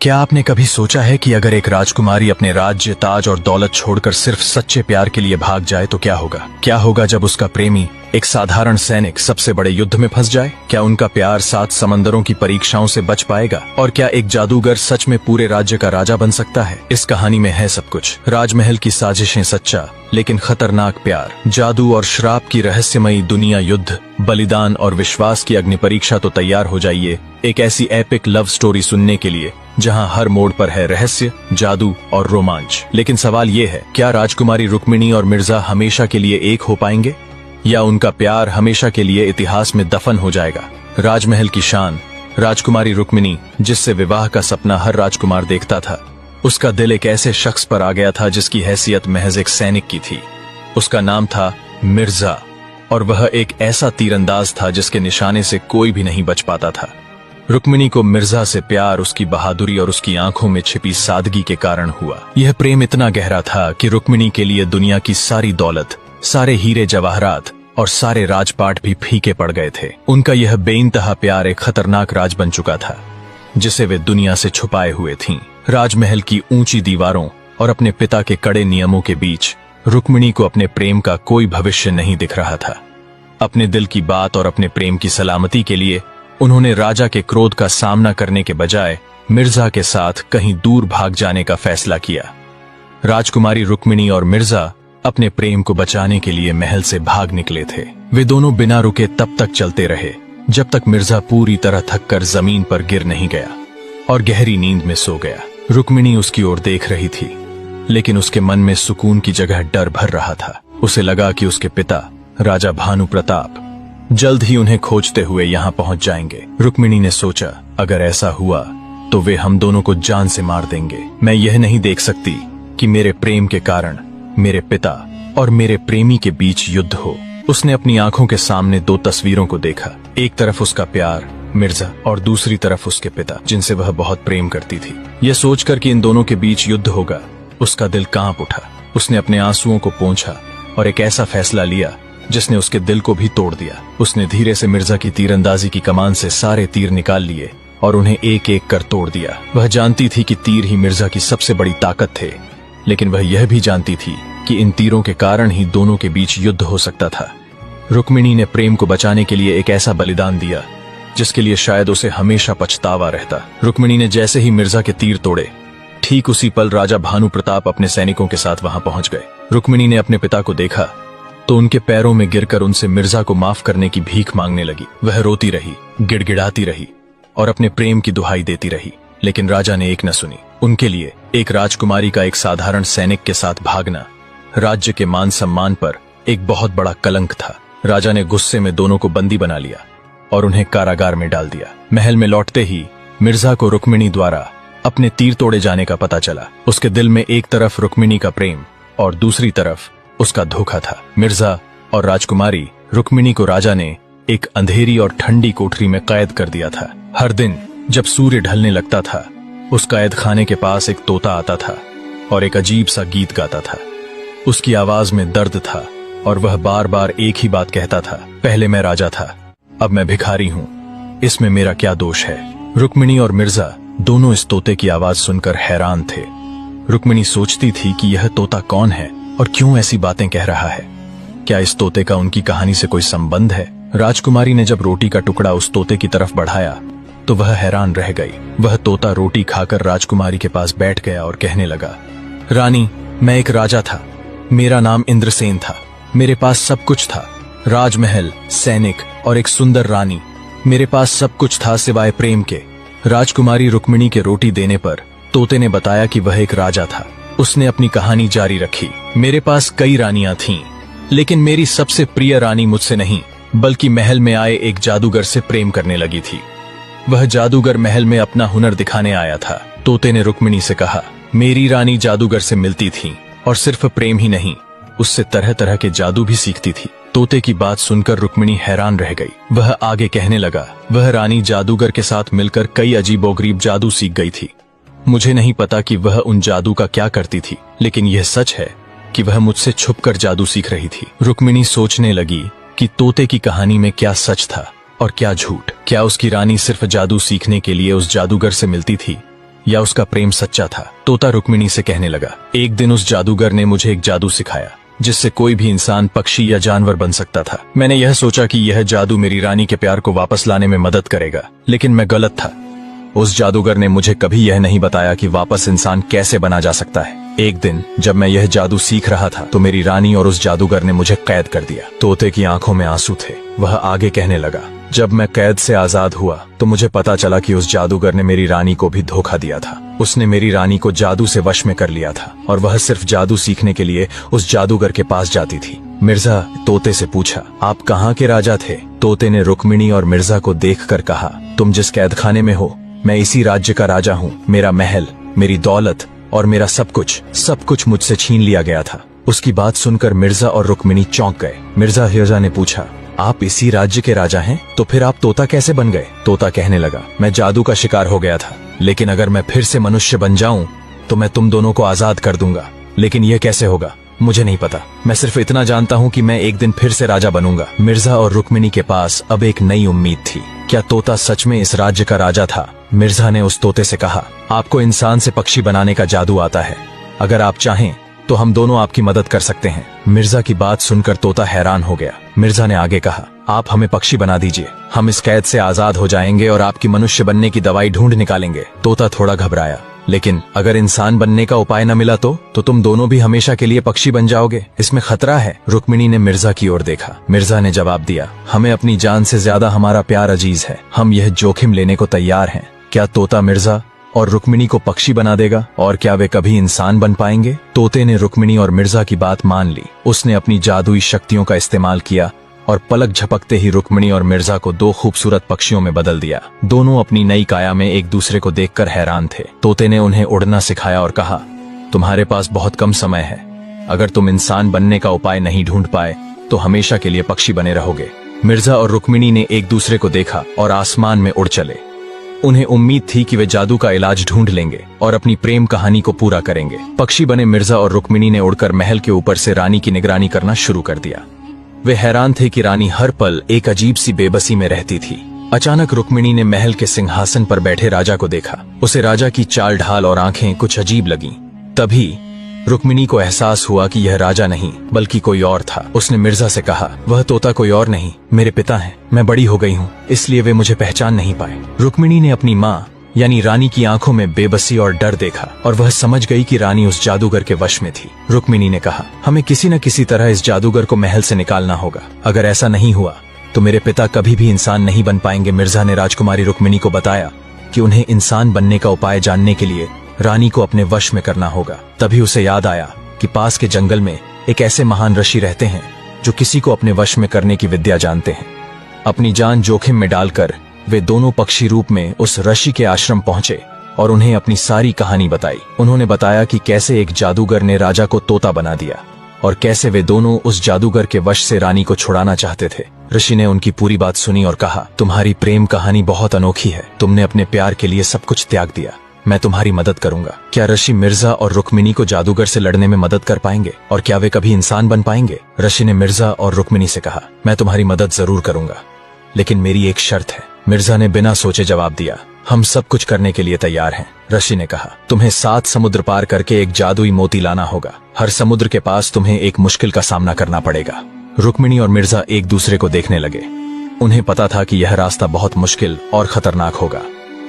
क्या आपने कभी सोचा है कि अगर एक राजकुमारी अपने राज्य, ताज और दौलत छोड़कर सिर्फ सच्चे प्यार के लिए भाग जाए तो क्या होगा? क्या होगा जब उसका प्रेमी एक साधारण सैनिक सबसे बड़े युद्ध में फंस जाए? क्या उनका प्यार 7 समंदरों की परीक्षाओं से बच पाएगा? और क्या एक जादूगर सच में पूरे राज्य का राजा बन सकता है? इस कहानी में है सब कुछ। राजमहल की साजिशें, सच्चा लेकिन खतरनाक प्यार, जादू और श्राप की रहस्यमयी दुनिया, युद्ध, बलिदान और विश्वास की अग्नि परीक्षा। तो तैयार हो जाइए एक ऐसी एपिक लव स्टोरी सुनने के लिए जहां हर मोड़ पर है रहस्य, जादू और रोमांच। लेकिन सवाल ये है, क्या राजकुमारी रुक्मिणी और मिर्जा हमेशा के लिए एक हो पाएंगे, या उनका प्यार हमेशा के लिए इतिहास में दफन हो जाएगा? राजमहल की शान, राजकुमारी रुक्मिणी, जिससे विवाह का सपना हर राजकुमार देखता था, उसका दिल एक ऐसे शख्स पर आ गया था जिसकी हैसियत महज एक सैनिक की थी। उसका नाम था मिर्जा, और वह एक ऐसा तीरंदाज था जिसके निशाने से कोई भी नहीं बच पाता था। रुक्मिणी को मिर्जा से प्यार उसकी बहादुरी और उसकी आंखों में छिपी सादगी के कारण हुआ। यह प्रेम इतना गहरा था कि रुक्मिणी के लिए दुनिया की सारी दौलत, सारे हीरे जवाहरात और सारे राजपाट भी फीके पड़ गए थे। उनका यह बेइंतहा प्यार एक खतरनाक राज बन चुका था जिसे वे दुनिया से छुपाए हुए थीं। राजमहल की ऊंची दीवारों और अपने पिता के कड़े नियमों के बीच रुक्मिणी को अपने प्रेम का कोई भविष्य नहीं दिख रहा था। अपने दिल की बात और अपने प्रेम की सलामती के लिए उन्होंने राजा के क्रोध का सामना करने के बजाय मिर्जा के साथ कहीं दूर भाग जाने का फैसला किया। राजकुमारी रुक्मिणी और मिर्जा अपने प्रेम को बचाने के लिए महल से भाग निकले थे। वे दोनों बिना रुके तब तक चलते रहे जब तक मिर्जा पूरी तरह थककर जमीन पर गिर नहीं गया और गहरी नींद में सो गया। रुक्मिणी उसकी ओर देख रही थी, लेकिन उसके मन में सुकून की जगह डर भर रहा था। उसे लगा कि उसके पिता राजा भानु प्रताप जल्द ही उन्हें खोजते हुए यहाँ पहुंच जाएंगे। रुक्मिणी ने सोचा, अगर ऐसा हुआ तो वे हम दोनों को जान से मार देंगे। मैं यह नहीं देख सकती कि मेरे प्रेम के कारण मेरे पिता और मेरे प्रेमी के बीच युद्ध हो। उसने अपनी आंखों के सामने 2 तस्वीरों को देखा, एक तरफ उसका प्यार मिर्जा और दूसरी तरफ उसके पिता जिनसे वह बहुत प्रेम करती थी। यह सोचकर कि इन दोनों के बीच युद्ध होगा, उसका दिल कांप उठा। उसने अपने आंसुओं को पोंछा और एक ऐसा फैसला लिया जिसने उसके दिल को भी तोड़ दिया। उसने धीरे से मिर्जा की तीरंदाजी की कमान से सारे तीर निकाल लिए और उन्हें एक एक कर तोड़ दिया। वह जानती थी कि तीर ही मिर्जा की सबसे बड़ी ताकत थे, लेकिन वह यह भी जानती थी कि इन तीरों के कारण ही दोनों के बीच युद्ध हो सकता था। रुक्मिणी ने प्रेम को बचाने के लिए एक ऐसा बलिदान दिया जिसके लिए शायद उसे हमेशा पछतावा रहता। रुक्मिणी ने जैसे ही मिर्जा के तीर तोड़े, ठीक उसी पल राजा भानु प्रताप अपने सैनिकों के साथ वहां पहुंच गए। रुक्मिणी ने अपने पिता को देखा तो उनके पैरों में गिरकर उनसे मिर्जा को माफ करने की भीख मांगने लगी। वह रोती रही, गिड़गिड़ाती रही और अपने प्रेम की दुहाई देती रही, लेकिन राजा ने एक न सुनी। उनके लिए एक राजकुमारी का एक साधारण सैनिक के साथ भागना राज्य के मान सम्मान पर एक बहुत बड़ा कलंक था। राजा ने गुस्से में दोनों को बंदी बना लिया और उन्हें कारागार में डाल दिया। महल में लौटते ही मिर्जा को रुक्मिणी द्वारा अपने तीर तोड़े जाने का पता चला। उसके दिल में एक तरफ रुक्मिणी का प्रेम और दूसरी तरफ उसका धोखा था। मिर्जा और राजकुमारी रुक्मिणी को राजा ने एक अंधेरी और ठंडी कोठरी में कैद कर दिया था। हर दिन जब सूर्य ढलने लगता था, उस कैद खाने के पास एक तोता आता था और एक अजीब सा गीत गाता था। उसकी आवाज में दर्द था और वह बार बार एक ही बात कहता था, पहले मैं राजा था, अब मैं भिखारी हूँ, इसमें मेरा क्या दोष है? रुक्मिणी और मिर्जा दोनों इस तोते की आवाज सुनकर हैरान थे। रुक्मिणी सोचती थी कि यह तोता कौन है और क्यों ऐसी बातें कह रहा है। क्या इस तोते का उनकी कहानी से कोई संबंध है? राजकुमारी ने जब रोटी का टुकड़ा उस तोते की तरफ बढ़ाया तो वह हैरान रह गई। वह तोता रोटी खाकर राजकुमारी के पास बैठ गया और कहने लगा, रानी, मैं एक राजा था, मेरा नाम इंद्रसेन था, मेरे पास सब कुछ था, राजमहल, सैनिक और एक सुंदर रानी। मेरे पास सब कुछ था सिवाय प्रेम के। राजकुमारी रुक्मिणी के रोटी देने पर तोते ने बताया कि वह एक राजा था। उसने अपनी कहानी जारी रखी, मेरे पास कई रानियां थीं, लेकिन मेरी सबसे प्रिय रानी मुझसे नहीं बल्कि महल में आए एक जादूगर से प्रेम करने लगी थी। वह जादूगर महल में अपना हुनर दिखाने आया था। तोते ने रुक्मिणी से कहा, मेरी रानी जादूगर से मिलती थी और सिर्फ प्रेम ही नहीं, उससे तरह तरह के जादू भी सीखती थी। तोते की बात सुनकर रुक्मिणी हैरान रह गई। वह आगे कहने लगा, वह रानी जादूगर के साथ मिलकर कई अजीबोगरीब जादू सीख गई थी। मुझे नहीं पता कि वह उन जादू का क्या करती थी, लेकिन यह सच है कि वह मुझसे छुपकर जादू सीख रही थी। रुक्मिणी सोचने लगी कि तोते की कहानी में क्या सच था और क्या झूठ। क्या उसकी रानी सिर्फ जादू सीखने के लिए उस जादूगर से मिलती थी, या उसका प्रेम सच्चा था। तोता रुक्मिणी से कहने लगा, एक दिन उस जादूगर ने मुझे एक जादू सिखाया जिससे कोई भी इंसान, पक्षी या जानवर बन सकता था। मैंने यह सोचा कि यह जादू मेरी रानी के प्यार को वापस लाने में मदद करेगा, लेकिन मैं गलत था। उस जादूगर ने मुझे कभी यह नहीं बताया कि वापस इंसान कैसे बना जा सकता है। एक दिन जब मैं यह जादू सीख रहा था तो मेरी रानी और उस जादूगर ने मुझे कैद कर दिया। तोते की आंखों में आंसू थे। वह आगे कहने लगा, जब मैं कैद से आजाद हुआ तो मुझे पता चला कि उस जादूगर ने मेरी रानी को भी धोखा दिया था। उसने मेरी रानी को जादू से वश में कर लिया था और वह सिर्फ जादू सीखने के लिए उस जादूगर के पास जाती थी। मिर्जा तोते से पूछा, आप कहाँ के राजा थे? तोते ने रुक्मिणी और मिर्जा को देखकर कहा, तुम जिस कैदखाने में हो मैं इसी राज्य का राजा हूँ। मेरा महल, मेरी दौलत और मेरा सब कुछ मुझसे छीन लिया गया था। उसकी बात सुनकर मिर्जा और रुक्मिणी चौंक गए। मिर्जा हिरजा ने पूछा, आप इसी राज्य के राजा हैं? तो फिर आप तोता कैसे बन गए? तोता कहने लगा, मैं जादू का शिकार हो गया था, लेकिन अगर मैं फिर से मनुष्य बन जाऊं तो मैं तुम दोनों को आजाद कर दूंगा। लेकिन यह कैसे होगा मुझे नहीं पता। मैं सिर्फ इतना जानता हूँ कि मैं एक दिन फिर से राजा बनूंगा। मिर्जा और रुक्मिणी के पास अब एक नई उम्मीद थी। क्या तोता सच में इस राज्य का राजा था? मिर्जा ने उस तोते से कहा, आपको इंसान से पक्षी बनाने का जादू आता है। अगर आप चाहें तो हम दोनों आपकी मदद कर सकते हैं। मिर्जा की बात सुनकर तोता हैरान हो गया। मिर्जा ने आगे कहा, आप हमें पक्षी बना दीजिए, हम इस कैद से आजाद हो जाएंगे और आपकी मनुष्य बनने की दवाई ढूंढ निकालेंगे। तोता थोड़ा घबराया, लेकिन अगर इंसान बनने का उपाय न मिला तो तुम दोनों भी हमेशा के लिए पक्षी बन जाओगे, इसमें खतरा है। रुक्मिणी ने मिर्जा की ओर देखा। मिर्जा ने जवाब दिया, हमें अपनी जान से ज्यादा हमारा प्यार अजीज है, हम यह जोखिम लेने को तैयार हैं। क्या तोता मिर्जा और रुक्मिणी को पक्षी बना देगा? और क्या वे कभी इंसान बन पाएंगे? तोते ने रुक्मिणी और मिर्जा की बात मान ली। उसने अपनी जादुई शक्तियों का इस्तेमाल किया और पलक झपकते ही रुक्मिणी और मिर्जा को दो खूबसूरत पक्षियों में बदल दिया। दोनों अपनी नई काया में एक दूसरे को देखकर हैरान थे। तोते ने उन्हें उड़ना सिखाया और कहा, तुम्हारे पास बहुत कम समय है, अगर तुम इंसान बनने का उपाय नहीं ढूंढ पाए तो हमेशा के लिए पक्षी बने रहोगे। मिर्जा और रुक्मिणी ने एक दूसरे को देखा और आसमान में उड़ चले। उन्हें उम्मीद थी कि वे जादू का इलाज ढूंढ लेंगे और अपनी प्रेम कहानी को पूरा करेंगे। पक्षी बने मिर्जा और रुक्मिणी ने उड़कर महल के ऊपर से रानी की निगरानी करना शुरू कर दिया। वे हैरान थे कि रानी हर पल एक अजीब सी बेबसी में रहती थी। अचानक रुक्मिणी ने महल के सिंहासन पर बैठे राजा को देखा। उसे राजा की चाल ढाल और आंखें कुछ अजीब लगीं। तभी रुक्मिणी को एहसास हुआ कि यह राजा नहीं बल्कि कोई और था। उसने मिर्जा से कहा, वह तोता कोई और नहीं, मेरे पिता हैं। मैं बड़ी हो गई हूँ, इसलिए वे मुझे पहचान नहीं पाए। रुक्मिणी ने अपनी माँ यानी रानी की आंखों में बेबसी और डर देखा और वह समझ गई कि रानी उस जादूगर के वश में थी। रुक्मिणी ने कहा, हमें किसी न किसी तरह इस जादूगर को महल से निकालना होगा। अगर ऐसा नहीं हुआ तो मेरे पिता कभी भी इंसान नहीं बन पाएंगे। मिर्जा ने राजकुमारी रुक्मिणी को बताया कि उन्हें इंसान बनने का उपाय जानने के लिए रानी को अपने वश में करना होगा। तभी उसे याद आया कि पास के जंगल में एक ऐसे महान ऋषि रहते हैं जो किसी को अपने वश में करने की विद्या जानते हैं। अपनी जान जोखिम में डालकर वे दोनों पक्षी रूप में उस ऋषि के आश्रम पहुंचे और उन्हें अपनी सारी कहानी बताई। उन्होंने बताया कि कैसे एक जादूगर ने राजा को तोता बना दिया और कैसे वे दोनों उस जादूगर के वश से रानी को छुड़ाना चाहते थे। ऋषि ने उनकी पूरी बात सुनी और कहा, तुम्हारी प्रेम कहानी बहुत अनोखी है, तुमने अपने प्यार के लिए सब कुछ त्याग दिया, मैं तुम्हारी मदद करूंगा। क्या ऋषि मिर्जा और रुक्मिणी को जादूगर से लड़ने में मदद कर पाएंगे और क्या वे कभी इंसान बन पाएंगे? ऋषि ने मिर्जा और रुक्मिणी से कहा, मैं तुम्हारी मदद जरूर करूंगा, लेकिन मेरी एक शर्त है। मिर्जा ने बिना सोचे जवाब दिया, हम सब कुछ करने के लिए तैयार हैं। ऋषि ने कहा, तुम्हें 7 समुद्र पार करके एक जादुई मोती लाना होगा। हर समुद्र के पास तुम्हें एक मुश्किल का सामना करना पड़ेगा। रुक्मिणी और मिर्जा एक दूसरे को देखने लगे। उन्हें पता था कि यह रास्ता बहुत मुश्किल और खतरनाक होगा,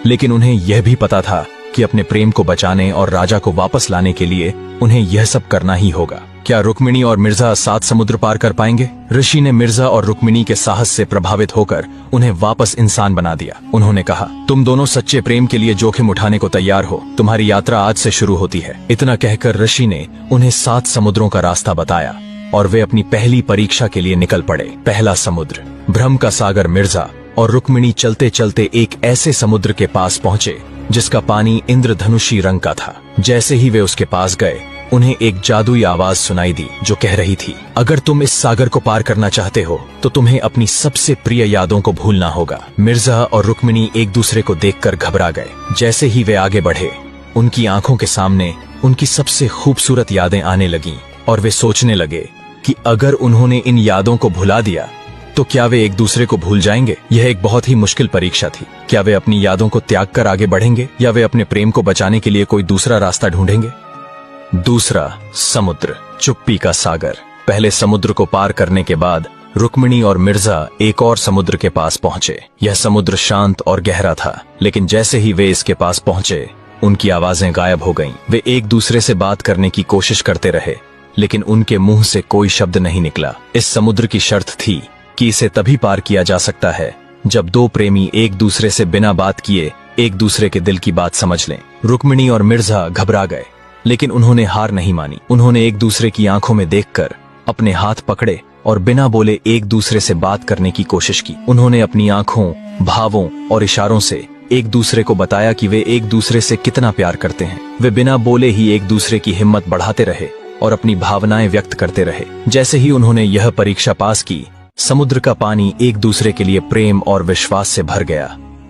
लेकिन उन्हें यह भी पता था कि अपने प्रेम को बचाने और राजा को वापस लाने के लिए उन्हें यह सब करना ही होगा। क्या रुक्मिणी और मिर्जा 7 समुद्र पार कर पाएंगे? ऋषि ने मिर्जा और रुक्मिणी के साहस से प्रभावित होकर उन्हें वापस इंसान बना दिया। उन्होंने कहा, तुम दोनों सच्चे प्रेम के लिए जोखिम उठाने को तैयार हो, तुम्हारी यात्रा आज से शुरू होती है। इतना कहकर ऋषि ने उन्हें 7 समुद्रों का रास्ता बताया और वे अपनी पहली परीक्षा के लिए निकल पड़े। पहला समुद्र, भ्रम का सागर। मिर्जा और रुक्मिणी चलते चलते एक ऐसे समुद्र के पास पहुंचे जिसका पानी इंद्रधनुषी रंग का था। जैसे ही वे उसके पास गए, उन्हें एक जादुई आवाज सुनाई दी जो कह रही थी, अगर तुम इस सागर को पार करना चाहते हो तो तुम्हें अपनी सबसे प्रिय यादों को भूलना होगा। मिर्जा और रुक्मिणी एक दूसरे को देखकर घबरा गए। जैसे ही वे आगे बढ़े, उनकी आंखों के सामने उनकी सबसे खूबसूरत यादें आने लगीं और वे सोचने लगे कि अगर उन्होंने इन यादों को भुला दिया तो क्या वे एक दूसरे को भूल जाएंगे? यह एक बहुत ही मुश्किल परीक्षा थी। क्या वे अपनी यादों को त्याग कर आगे बढ़ेंगे या वे अपने प्रेम को बचाने के लिए कोई दूसरा रास्ता ढूंढेंगे? दूसरा, समुद्र, चुप्पी का सागर। पहले समुद्र को पार करने के बाद रुक्मिणी और मिर्जा एक और समुद्र के पास पहुंचे। यह समुद्र शांत और गहरा था, लेकिन जैसे ही वे इसके पास पहुंचे उनकी आवाजें गायब हो गईं। वे एक दूसरे से बात करने की कोशिश करते रहे, लेकिन उनके मुंह से कोई शब्द नहीं निकला। इस समुद्र की शर्त थी कि इसे तभी पार किया जा सकता है जब दो प्रेमी एक दूसरे से बिना बात किए एक दूसरे के दिल की बात समझ लें। रुक्मिणी और मिर्जा घबरा गए, लेकिन उन्होंने हार नहीं मानी। उन्होंने एक दूसरे की आंखों में देखकर अपने हाथ पकड़े और बिना बोले एक दूसरे से बात करने की कोशिश की। उन्होंने अपनी आंखों, भावों और इशारों से एक दूसरे को बताया कि वे एक दूसरे से कितना प्यार करते हैं। वे बिना बोले ही एक दूसरे की हिम्मत बढ़ाते रहे और अपनी भावनाएं व्यक्त करते रहे। जैसे ही उन्होंने यह परीक्षा पास की, समुद्र का पानी एक दूसरे के लिए प्रेम और विश्वास से भर गया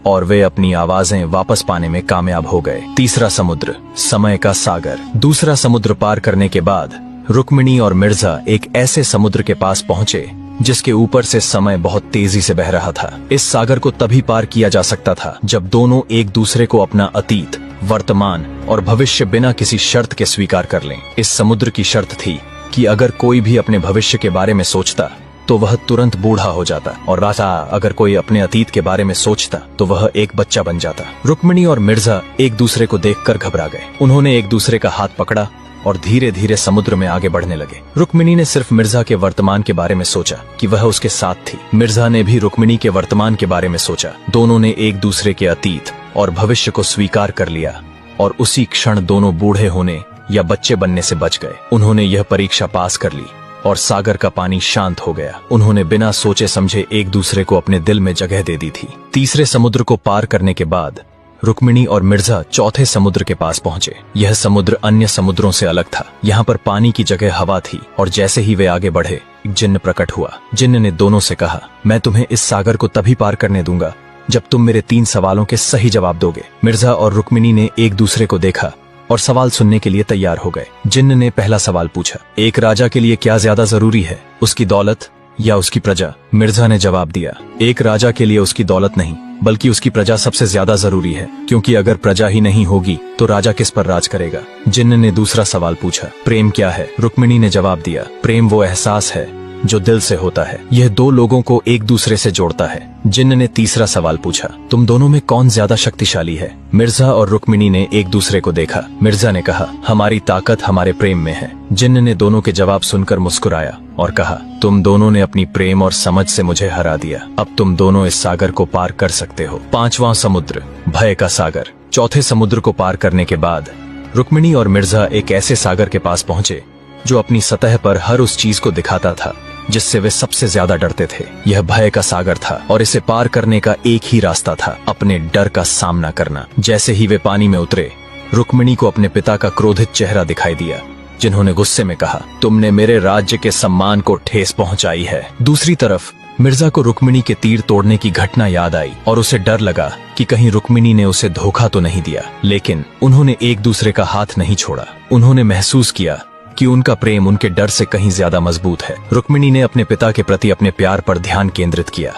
और वे अपनी आवाजें वापस पाने में कामयाब हो गए। तीसरा समुद्र, समय का सागर। दूसरा समुद्र पार करने के बाद रुक्मिणी और मिर्जा एक ऐसे समुद्र के पास पहुंचे जिसके ऊपर से समय बहुत तेजी से बह रहा था। इस सागर को तभी पार किया जा सकता था जब दोनों एक दूसरे को अपना अतीत, वर्तमान और भविष्य बिना किसी शर्त के स्वीकार कर लें। इस समुद्र की शर्त थी कि अगर कोई भी अपने भविष्य के बारे में सोचता तो वह तुरंत बूढ़ा हो जाता, और अगर कोई अपने अतीत के बारे में सोचता तो वह एक बच्चा बन जाता। रुक्मिणी और मिर्जा एक दूसरे को देखकर घबरा गए। उन्होंने एक दूसरे का हाथ पकड़ा और धीरे धीरे समुद्र में आगे बढ़ने लगे। रुक्मिणी ने सिर्फ मिर्जा के वर्तमान के बारे में सोचा कि वह उसके साथ थी। मिर्जा ने भी रुक्मिणी के वर्तमान के बारे में सोचा। दोनों ने एक दूसरे के अतीत और भविष्य को स्वीकार कर लिया और उसी क्षण दोनों बूढ़े होने या बच्चे बनने से बच गए। उन्होंने यह परीक्षा पास कर ली और सागर का पानी शांत हो गया। उन्होंने बिना सोचे समझे एक दूसरे को अपने दिल में जगह दे दी थी। तीसरे समुद्र को पार करने के बाद रुक्मिणी और मिर्जा चौथे समुद्र के पास पहुंचे। यह समुद्र अन्य समुद्रों से अलग था। यहाँ पर पानी की जगह हवा थी, और जैसे ही वे आगे बढ़े एक जिन्न प्रकट हुआ। जिन्न ने दोनों से कहा, मैं तुम्हें इस सागर को तभी पार करने दूंगा जब तुम मेरे 3 सवालों के सही जवाब दोगे। मिर्जा और रुक्मिणी ने एक दूसरे को देखा और सवाल सुनने के लिए तैयार हो गए। जिन्न ने पहला सवाल पूछा, एक राजा के लिए क्या ज्यादा जरूरी है, उसकी दौलत या उसकी प्रजा? मिर्जा ने जवाब दिया, एक राजा के लिए उसकी दौलत नहीं बल्कि उसकी प्रजा सबसे ज्यादा जरूरी है, क्योंकि अगर प्रजा ही नहीं होगी तो राजा किस पर राज करेगा। जिन्न ने दूसरा सवाल पूछा, प्रेम क्या है? रुक्मिणी ने जवाब दिया, प्रेम वो एहसास है जो दिल से होता है। यह 2 लोगों को एक दूसरे से जोड़ता है। जिन्न ने तीसरा सवाल पूछा, तुम दोनों में कौन ज्यादा शक्तिशाली है? मिर्जा और रुक्मिणी ने एक दूसरे को देखा। मिर्जा ने कहा, हमारी ताकत हमारे प्रेम में है। जिन्न ने दोनों के जवाब सुनकर मुस्कुराया और कहा, तुम दोनों ने अपनी प्रेम और समझ से मुझे हरा दिया। अब तुम दोनों इस सागर को पार कर सकते हो। पांचवां समुद्र, भय का सागर। चौथे समुद्र को पार करने के बाद रुक्मिणी और मिर्जा एक ऐसे सागर के पास पहुंचे जो अपनी सतह पर हर उस चीज को दिखाता था जिससे वे सबसे ज्यादा डरते थे। यह भय का सागर था और इसे पार करने का एक ही रास्ता था, अपने डर का सामना करना। जैसे ही वे पानी में उतरे, रुक्मिणी को अपने पिता का क्रोधित चेहरा दिखाई दिया, जिन्होंने गुस्से में कहा, तुमने मेरे राज्य के सम्मान को ठेस पहुंचाई है। दूसरी तरफ मिर्जा को रुक्मिणी के तीर तोड़ने की घटना याद आई और उसे डर लगा कि कहीं रुक्मिणी ने उसे धोखा तो नहीं दिया। लेकिन उन्होंने एक दूसरे का हाथ नहीं छोड़ा। उन्होंने महसूस किया कि उनका प्रेम उनके डर से कहीं ज्यादा मजबूत है। रुक्मिणी ने अपने पिता के प्रति अपने प्यार पर ध्यान केंद्रित किया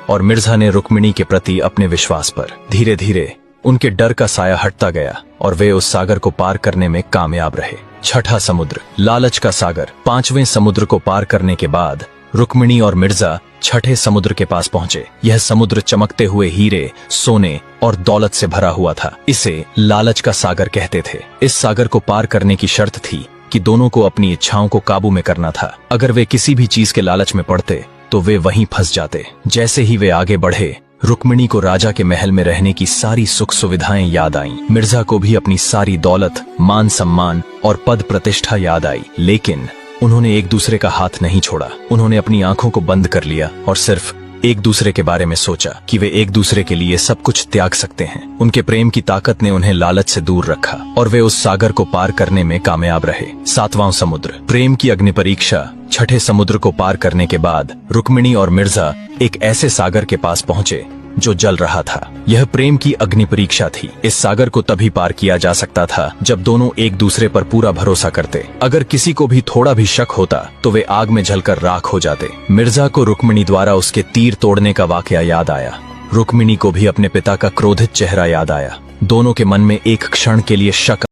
और मिर्जा ने रुक्मिणी के प्रति अपने विश्वास पर। धीरे धीरे उनके डर का साया हटता गया और वे उस सागर को पार करने में कामयाब रहे। छठा समुद्र, लालच का सागर। पांचवें समुद्र को पार करने के बाद रुक्मिणी और मिर्जा छठे समुद्र के पास पहुंचे। यह समुद्र चमकते हुए हीरे, सोने और दौलत से भरा हुआ था। इसे लालच का सागर कहते थे। इस सागर को पार करने की शर्त थी कि दोनों को अपनी इच्छाओं को काबू में करना था। अगर वे किसी भी चीज के लालच में पड़ते तो वे वहीं फंस जाते। जैसे ही वे आगे बढ़े, रुक्मिणी को राजा के महल में रहने की सारी सुख सुविधाएं याद आईं। मिर्जा को भी अपनी सारी दौलत, मान सम्मान और पद प्रतिष्ठा याद आई। लेकिन उन्होंने एक दूसरे का हाथ नहीं छोड़ा। उन्होंने अपनी आंखों को बंद कर लिया और सिर्फ एक दूसरे के बारे में सोचा कि वे एक दूसरे के लिए सब कुछ त्याग सकते हैं। उनके प्रेम की ताकत ने उन्हें लालच से दूर रखा और वे उस सागर को पार करने में कामयाब रहे। सातवां समुद्र, प्रेम की अग्नि परीक्षा। छठे समुद्र को पार करने के बाद रुक्मिणी और मिर्जा एक ऐसे सागर के पास पहुंचे जो जल रहा था। यह प्रेम की अग्नि परीक्षा थी। इस सागर को तभी पार किया जा सकता था जब दोनों एक दूसरे पर पूरा भरोसा करते। अगर किसी को भी थोड़ा भी शक होता तो वे आग में जलकर राख हो जाते। मिर्जा को रुक्मिणी द्वारा उसके तीर तोड़ने का वाकया याद आया। रुक्मिणी को भी अपने पिता का क्रोधित चेहरा याद आया। दोनों के मन में एक क्षण के लिए शक